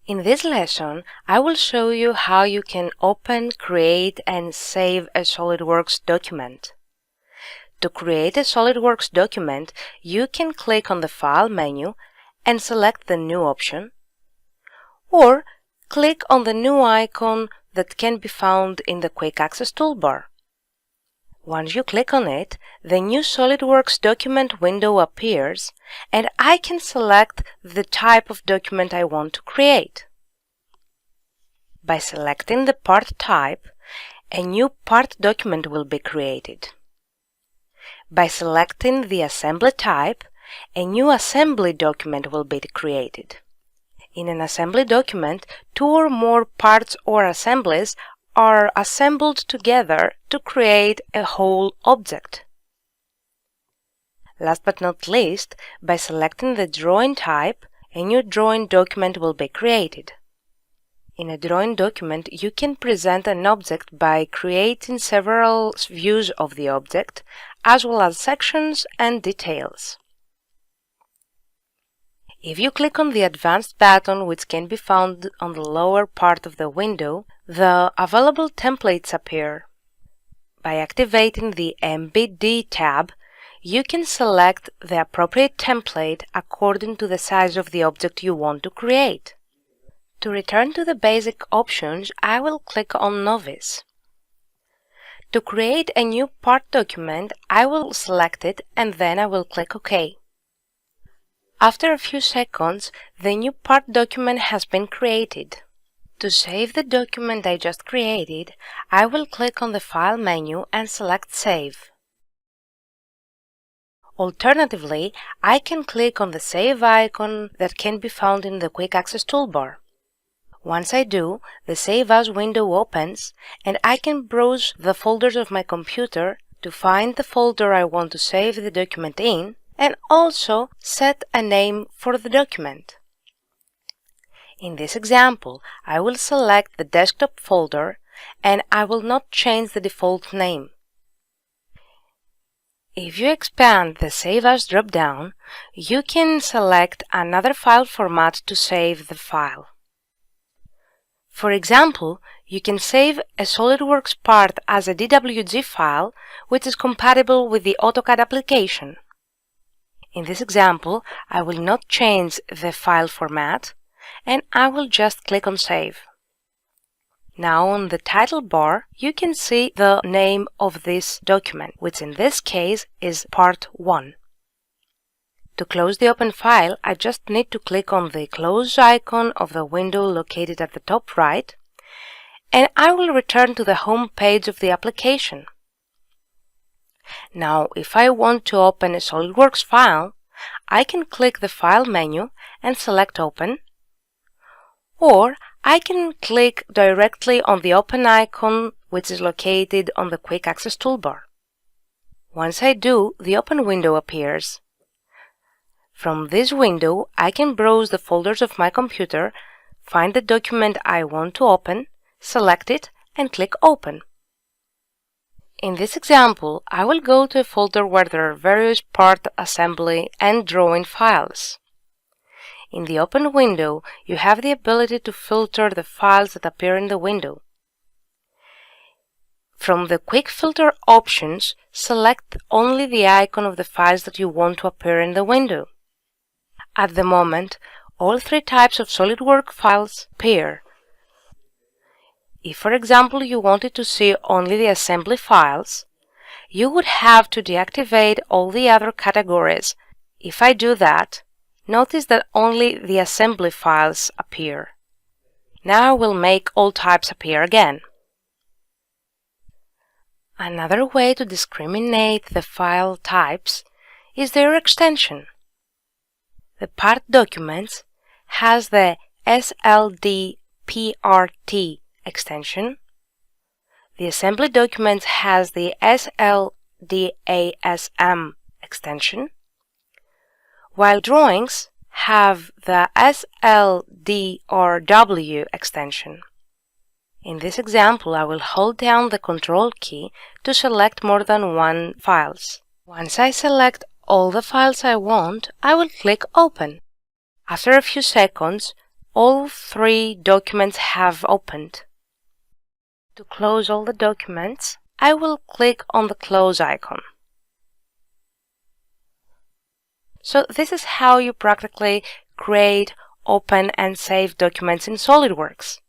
In this lesson, I will show you how you can open, create, and save a Solidworks document. To create a Solidworks document, you can click on the File menu and select the New option, or click on the new icon that can be found in the Quick Access toolbar. Once you click on it, the new Solidworks document window appears, and I can select the type of document I want to create. By selecting the part type, a new part document will be created. By selecting the assembly type, a new assembly document will be created. In an assembly document, two or more parts or assemblies are assembled together to create a whole object. Last but not least, by selecting the drawing type, a new drawing document will be created. In a drawing document, you can present an object by creating several views of the object, as well as sections and details. If you click on the Advanced button, which can be found on the lower part of the window, the available templates appear. By activating the MBD tab, you can select the appropriate template according to the size of the object you want to create. To return to the basic options, I will click on Novice. To create a new part document, I will select it and then I will click OK. After a few seconds, the new part document has been created. To save the document I just created, I will click on the File menu and select Save. Alternatively, I can click on the Save icon that can be found in the Quick Access toolbar. Once I do, the Save As window opens, and I can browse the folders of my computer to find the folder I want to save the document in, and also set a name for the document. In this example, I will select the desktop folder, and I will not change the default name. If you expand the Save As drop-down, you can select another file format to save the file. For example, you can save a Solidworks part as a DWG file, which is compatible with the AutoCAD application. In this example, I will not change the file format, and I will just click on Save. Now on the title bar, you can see the name of this document, which in this case is Part 1. To close the open file, I just need to click on the Close icon of the window located at the top right, and I will return to the home page of the application. Now, if I want to open a Solidworks file, I can click the File menu and select Open, or I can click directly on the Open icon, which is located on the Quick Access toolbar. Once I do, the Open window appears. From this window, I can browse the folders of my computer, find the document I want to open, select it, and click Open. In this example, I will go to a folder where there are various part assembly and drawing files. In the Open window, you have the ability to filter the files that appear in the window. From the Quick Filter options, select only the icon of the files that you want to appear in the window. At the moment, all three types of SolidWorks files appear. If, for example, you wanted to see only the assembly files, you would have to deactivate all the other categories. If I do that, notice that only the assembly files appear. Now I will make all types appear again. Another way to discriminate the file types is their extension. The part documents has the SLDPRT extension. The assembly documents has the SLDASM extension, while drawings have the SLDRW extension. In this example, I will hold down the Control key to select more than one files. Once I select all the files I want, I will click Open. After a few seconds, all 3 documents have opened. To close all the documents, I will click on the close icon. So this is how you practically create, open and save documents in SolidWorks.